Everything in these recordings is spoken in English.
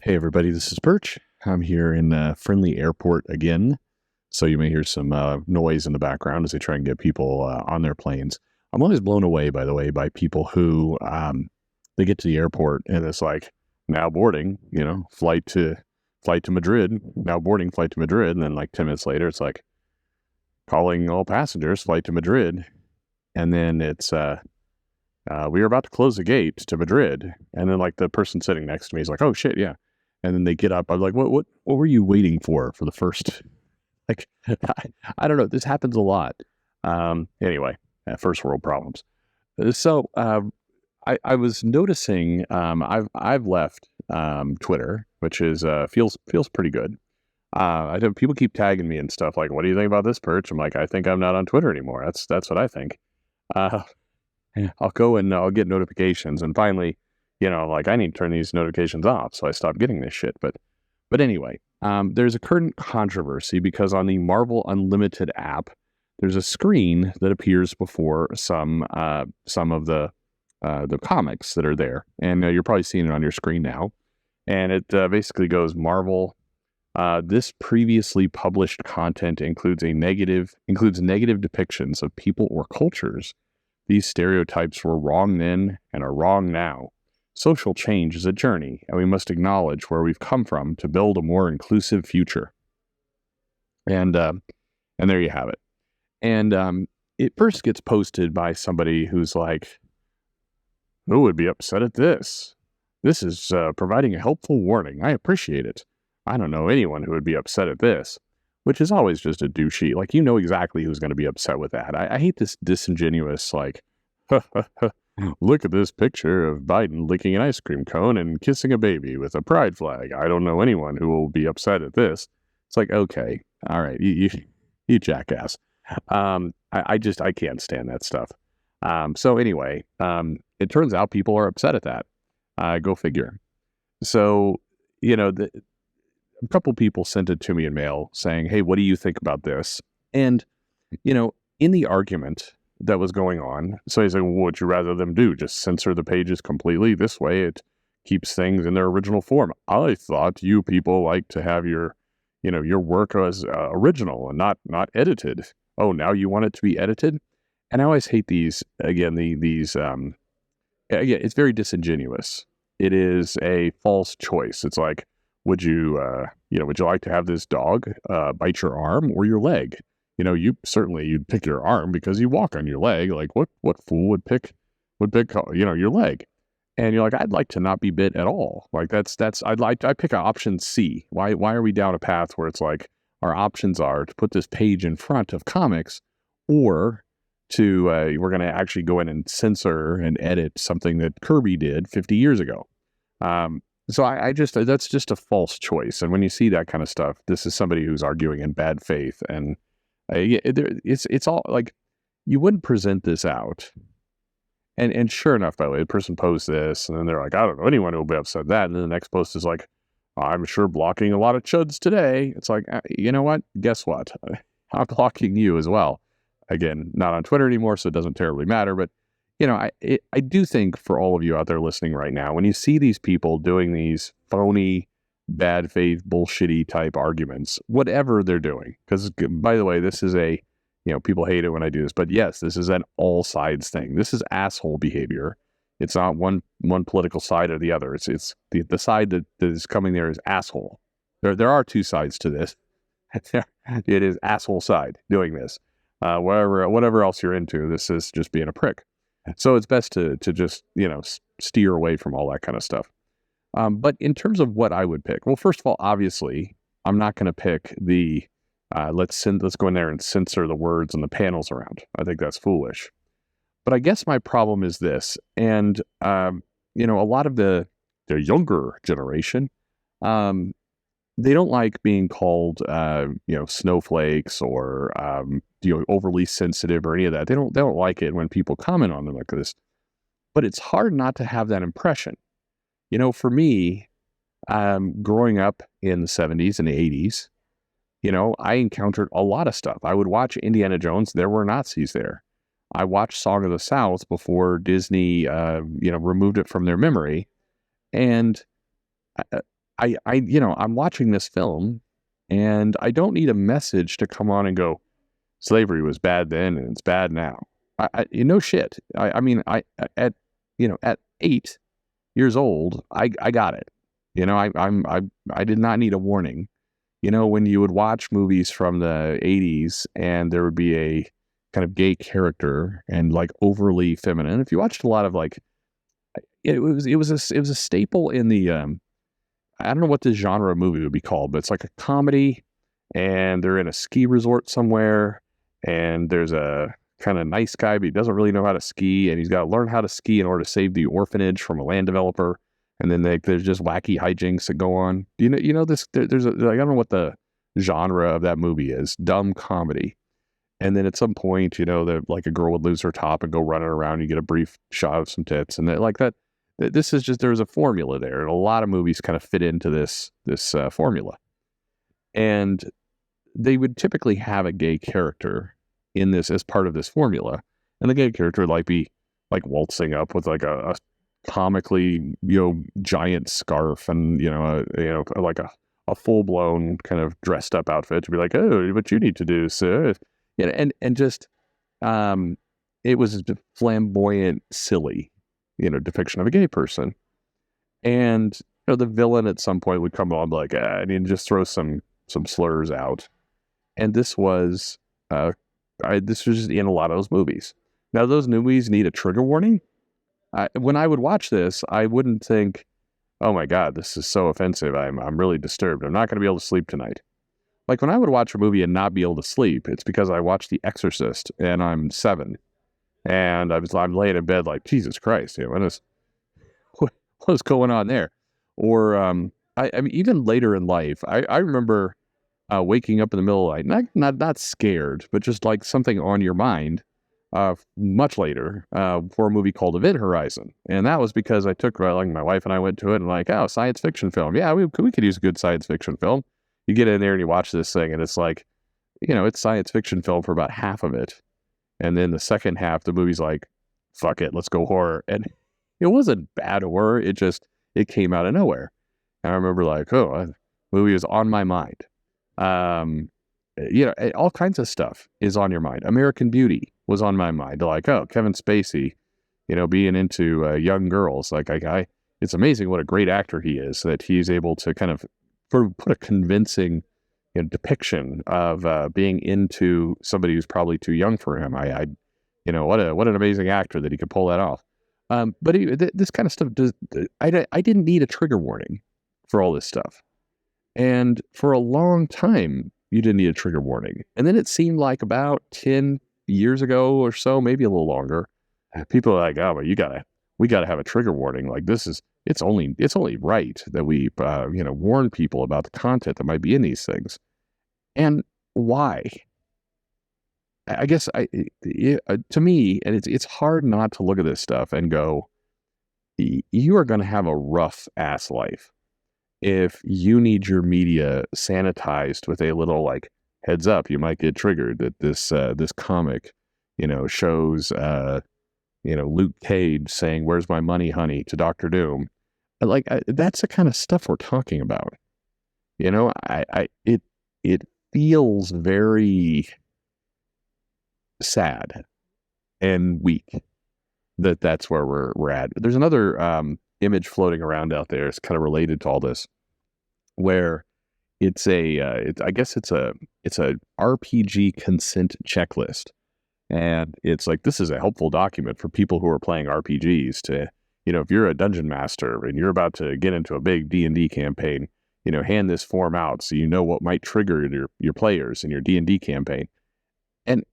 Hey everybody, this is Perch. I'm here in friendly airport again, so you may hear some noise in the background as they try and get people on their planes. I'm always blown away, by the way, by people who they get to the airport and it's like now boarding, flight to Madrid, now boarding flight to Madrid, and then like 10 minutes later, it's like calling all passengers flight to Madrid, and then it's we are about to close the gate to Madrid, and then like the person sitting next to me is like, oh shit, yeah. And then they get up. I'm like, what were you waiting for the first, like, I don't know. This happens a lot. Anyway, first world problems. I was noticing, I've left, Twitter, which is, feels pretty good. I know people keep tagging me and stuff like, what do you think about this, Perch? I'm like, I think I'm not on Twitter anymore. That's what I think. Uh, I'll go and I'll get notifications, and finally, like I need to turn these notifications off, so I stopped getting this shit. But anyway, there's a current controversy because on the Marvel Unlimited app, there's a screen that appears before some of the comics that are there, and you're probably seeing it on your screen now. And it basically goes, Marvel. This previously published content includes negative depictions of people or cultures. These stereotypes were wrong then and are wrong now. Social change is a journey, and we must acknowledge where we've come from to build a more inclusive future. And there you have it. And it first gets posted by somebody who's like, who would be upset at this? This is providing a helpful warning. I appreciate it. I don't know anyone who would be upset at this. Which is always just a douchey. Like, you know exactly who's going to be upset with that. I hate this disingenuous, like, look at this picture of Biden licking an ice cream cone and kissing a baby with a pride flag. I don't know anyone who will be upset at this. It's like, okay, all right, you jackass. I can't stand that stuff. So anyway, it turns out people are upset at that. Go figure. So, a couple people sent it to me in mail saying, hey, what do you think about this? And, in the argument that was going on, so he's like, what would you rather them do? Just censor the pages completely? This way it keeps things in their original form. I thought you people like to have your work as original and not edited. Oh, now you want it to be edited? And I always hate these, again, it's very disingenuous. It is a false choice. It's like, would you like to have this dog bite your arm or your leg? You'd pick your arm because you walk on your leg. Like what fool would pick your leg? And you're like, I'd like to not be bit at all. Like I pick option C. Why are we down a path where it's like our options are to put this page in front of comics, or to we're going to actually go in and censor and edit something that Kirby did 50 years ago. So that's just a false choice. And when you see that kind of stuff, this is somebody who's arguing in bad faith. And it's all like, you wouldn't present this out. And sure enough, by the way, the person posts this and then they're like, I don't know anyone who will be upset at that. And then the next post is like, I'm sure blocking a lot of chuds today. It's like, you know what? Guess what? I'm blocking you as well. Again, not on Twitter anymore, so it doesn't terribly matter. But I do think for all of you out there listening right now, when you see these people doing these phony, bad faith, bullshitty type arguments, whatever they're doing, because by the way, this is people hate it when I do this, but yes, this is an all sides thing. This is asshole behavior. It's not one political side or the other. It's the side that is coming there is asshole. There are two sides to this. It is asshole side doing this. Whatever else you're into, this is just being a prick. So it's best to just, steer away from all that kind of stuff. But in terms of what I would pick, well, first of all, obviously, I'm not going to pick the let's go in there and censor the words and the panels around. I think that's foolish. But I guess my problem is this, and a lot of the younger generation, they don't like being called snowflakes or overly sensitive or any of that. They don't like it when people comment on them like this. But it's hard not to have that impression. For me, growing up in the 70s and the 80s, I encountered a lot of stuff. I would watch Indiana Jones. There were Nazis there. I watched Song of the South before Disney, removed it from their memory. And I'm watching this film, and I don't need a message to come on and go, slavery was bad then and it's bad now. No shit. I mean, at at 8 years old, I got it. I did not need a warning. When you would watch movies from the 80s and there would be a kind of gay character and like overly feminine. If you watched a lot of like, it was a staple in the I don't know what this genre of movie would be called, but it's like a comedy, and they're in a ski resort somewhere, and there's a kind of nice guy, but he doesn't really know how to ski, and he's got to learn how to ski in order to save the orphanage from a land developer. And then there's just wacky hijinks that go on. This? There's like, I don't know what the genre of that movie is. Dumb comedy. And then at some point, like a girl would lose her top and go running around. You get a brief shot of some tits, and like that. This is just, there's a formula there, and a lot of movies kind of fit into this formula. And they would typically have a gay character in this as part of this formula, and the gay character would like be like waltzing up with like a comically giant scarf and like a full blown kind of dressed up outfit to be like, oh, what you need to do, sir, and just it was flamboyant, silly depiction of a gay person. And the villain at some point would come on like, and just throw some slurs out. And this was just in a lot of those movies. Now, those movies need a trigger warning. When I would watch this, I wouldn't think, oh my God, this is so offensive. I'm really disturbed. I'm not going to be able to sleep tonight. Like when I would watch a movie and not be able to sleep, it's because I watched The Exorcist and I'm 7. And I'm laying in bed like, Jesus Christ, what is going on there? Or I mean, even later in life, I remember waking up in the middle of the night, not scared, but just like something on your mind. Much later, for a movie called Event Horizon, and that was because I took like my wife and I went to it and like, oh, science fiction film, yeah, we could use a good science fiction film. You get in there and you watch this thing, and it's like, it's science fiction film for about half of it. And then the second half, the movie's like, fuck it, let's go horror. And it wasn't bad horror. It came out of nowhere. And I remember like, oh, the movie is on my mind. All kinds of stuff is on your mind. American Beauty was on my mind. Like, oh, Kevin Spacey, being into young girls. Like, it's amazing what a great actor he is, that he's able to kind of put a convincing depiction of being into somebody who's probably too young for him. What an amazing actor that he could pull that off. But this kind of stuff I didn't need a trigger warning for all this stuff. And for a long time, you didn't need a trigger warning. And then it seemed like about 10 years ago or so, maybe a little longer, people are like, oh, but we gotta have a trigger warning. Like it's only right that we, warn people about the content that might be in these things. And why? I guess to me, and it's hard not to look at this stuff and go, you are going to have a rough ass life if you need your media sanitized with a little like heads up, you might get triggered that this comic, shows Luke Cage saying, "Where's my money, honey?" to Dr. Doom. Like that's the kind of stuff we're talking about. It feels very sad and weak that's where we're at. There's another image floating around out there. It's kind of related to all this, where it's I guess it's a RPG consent checklist, and it's like, this is a helpful document for people who are playing RPGs to, if you're a dungeon master and you're about to get into a big D&D campaign, hand this form out so you know what might trigger your players in your D&D campaign. And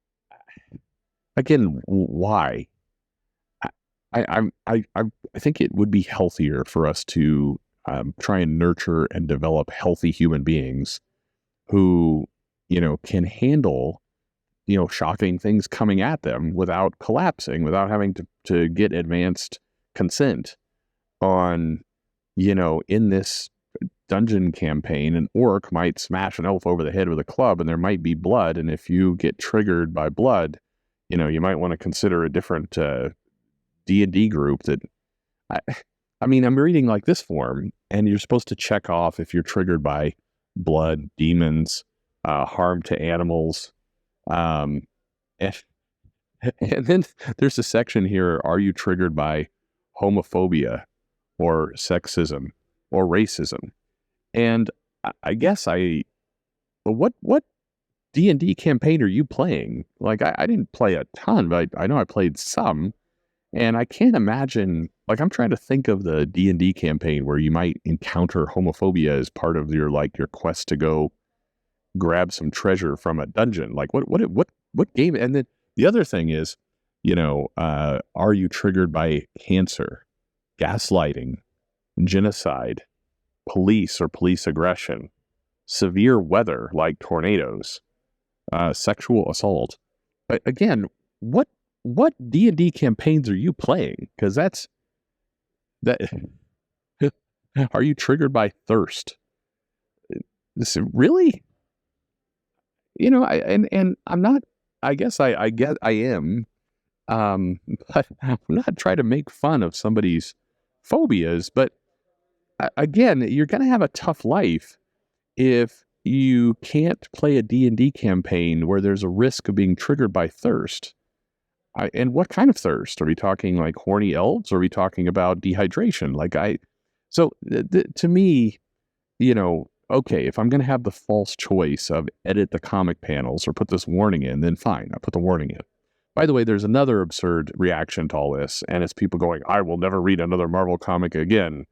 again, why? I think it would be healthier for us to try and nurture and develop healthy human beings who, can handle, shocking things coming at them without collapsing, without having to get advanced consent on, in this dungeon campaign, an orc might smash an elf over the head with a club and there might be blood. And if you get triggered by blood, you might want to consider a different D&D group that I mean, I'm reading like this form, and you're supposed to check off if you're triggered by blood, demons, harm to animals. Um, and, and then there's a section here, are you triggered by homophobia or sexism or racism? And I guess what D&D campaign are you playing? Like, I didn't play a ton, but I know I played some. And I can't imagine, like, I'm trying to think of the D&D campaign where you might encounter homophobia as part of your quest to go grab some treasure from a dungeon. Like, what game? And then the other thing is, are you triggered by cancer, gaslighting, genocide, police or police aggression, severe weather like tornadoes, sexual assault? Again, what D&D campaigns are you playing? Because that. Are you triggered by thirst? This really, and I'm not. I guess I get I am, but I'm not trying to make fun of somebody's phobias. But again, you're gonna have a tough life if you can't play a D&D campaign where there's a risk of being triggered by thirst. And what kind of thirst? Are we talking like horny elves? Or are we talking about dehydration? So to me, okay, if I'm going to have the false choice of edit the comic panels or put this warning in, then fine, I'll put the warning in. By the way, there's another absurd reaction to all this, and it's people going, I will never read another Marvel comic again.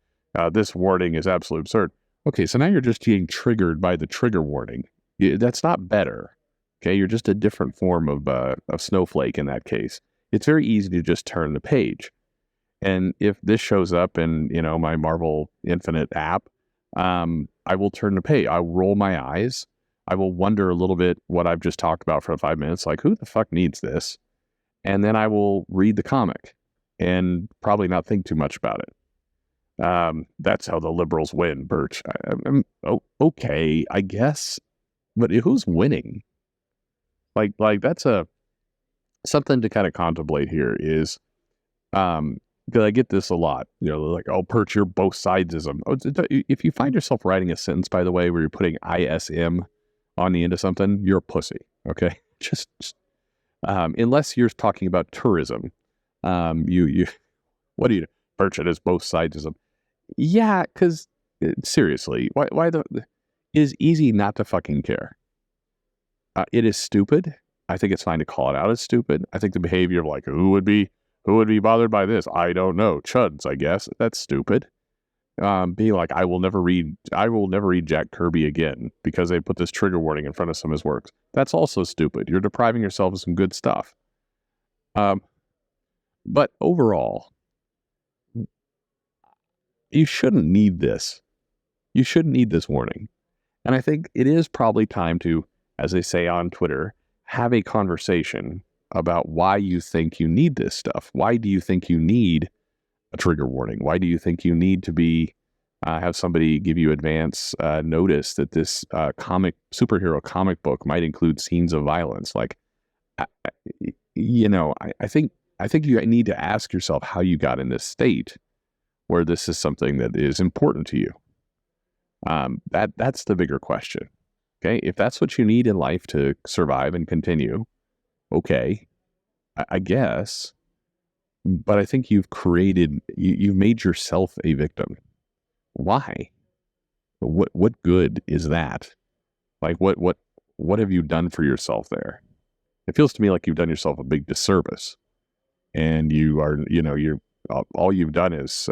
This warning is absolutely absurd. Okay, so now you're just getting triggered by the trigger warning. That's not better. Okay, you're just a different form of snowflake in that case. It's very easy to just turn the page. And if this shows up in, my Marvel Infinite app, I will turn the page. I'll roll my eyes. I will wonder a little bit what I've just talked about for 5 minutes, like, who the fuck needs this? And then I will read the comic and probably not think too much about it. That's how the liberals win, Perch. Okay, I guess. But who's winning? Like that's something to kind of contemplate here is, because I get this a lot, like, oh, Perch, you're both sidesism. If you find yourself writing a sentence, by the way, where you're putting ISM on the end of something, you're a pussy. Okay, just unless you're talking about tourism, you what do you Perch? It is both sidesism. Yeah, because seriously, why it is easy not to fucking care. It is stupid. I think it's fine to call it out as stupid. I think the behavior of like, who would be bothered by this? I don't know. Chuds, I guess. That's stupid. Being like, I will never read Jack Kirby again because they put this trigger warning in front of some of his works. That's also stupid. You're depriving yourself of some good stuff. But overall, you shouldn't need this. You shouldn't need this warning. And I think it is probably time to, as they say on Twitter, have a conversation about why you think you need this stuff. Why do you think you need a trigger warning? Why do you think you need to be have somebody give you advance notice that this superhero comic book might include scenes of violence? Like, I think you need to ask yourself how you got in this state where this is something that is important to you. That's the bigger question. Okay, if that's what you need in life to survive and continue, okay, I guess. But I think you've made yourself a victim. Why? What good is that? Like, what have you done for yourself there? It feels to me like you've done yourself a big disservice, and you're all you've done is.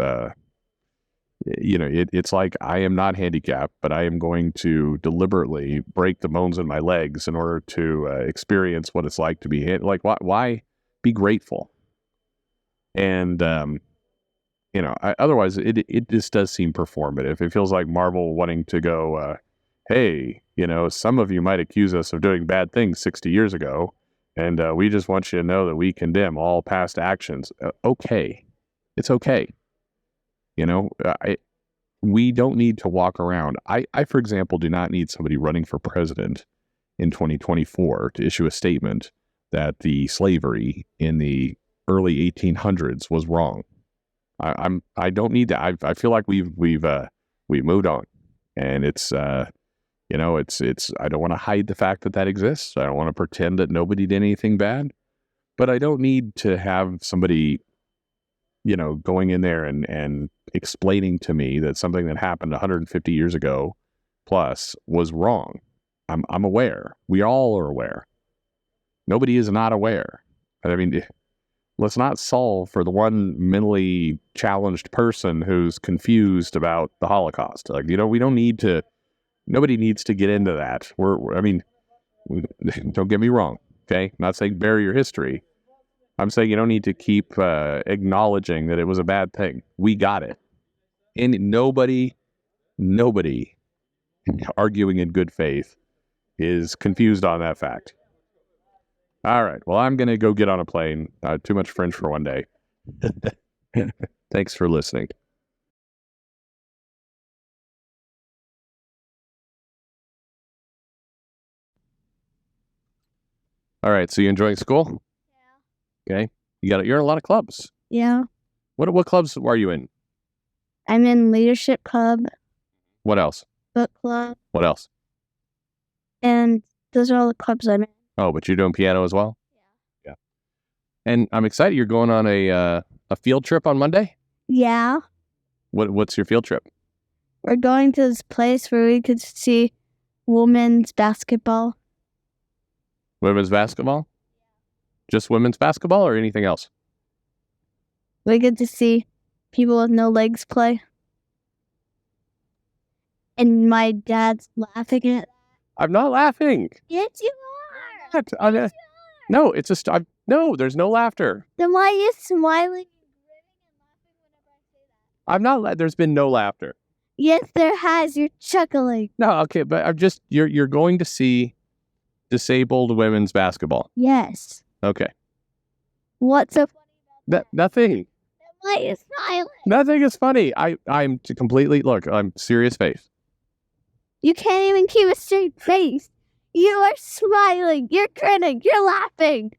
It's like, I am not handicapped, but I am going to deliberately break the bones in my legs in order to experience what it's like to be like, why be grateful? And, otherwise it just does seem performative. It feels like Marvel wanting to go, hey, some of you might accuse us of doing bad things 60 years ago. And we just want you to know that we condemn all past actions. Okay. It's okay. We don't need to walk around. I, for example, do not need somebody running for president in 2024 to issue a statement that the slavery in the early 1800s was wrong. I don't need that. I feel like we've moved on, and it's it's I don't want to hide the fact that exists. I don't want to pretend that nobody did anything bad, but I don't need to have somebody going in there and explaining to me that something that happened 150 years ago plus was wrong. I'm aware. We all are aware. Nobody is not aware. I mean, let's not solve for the one mentally challenged person who's confused about the Holocaust. Like, we don't need to. Nobody needs to get into that. I mean, don't get me wrong. Okay, I'm not saying bury your history. I'm saying you don't need to keep acknowledging that it was a bad thing. We got it, and nobody arguing in good faith is confused on that fact. All right. Well, I'm going to go get on a plane. Too much French for one day. Thanks for listening. All right. So you enjoying school? Yeah. Okay. You're in a lot of clubs. Yeah. What clubs are you in? I'm in leadership club. What else? Book club. What else? And those are all the clubs I'm in. Oh, but you're doing piano as well? Yeah. And I'm excited. You're going on a field trip on Monday? Yeah. What's your field trip? We're going to this place where we could see women's basketball. Women's basketball? Just women's basketball or anything else? We get to see people with no legs play. And my dad's laughing at. I'm not laughing. Yes, you are. No, it's just no. There's no laughter. Then why are you smiling and grinning and laughing whenever I say that? I'm not. There's been no laughter. Yes, there has. You're chuckling. No, okay, but I'm just. You're going to see disabled women's basketball. Yes. Okay. What's so funny about that? Nothing. Then why are you smiling? Nothing is funny. I'm completely I'm serious face. You can't even keep a straight face. You are smiling. You're grinning. You're laughing.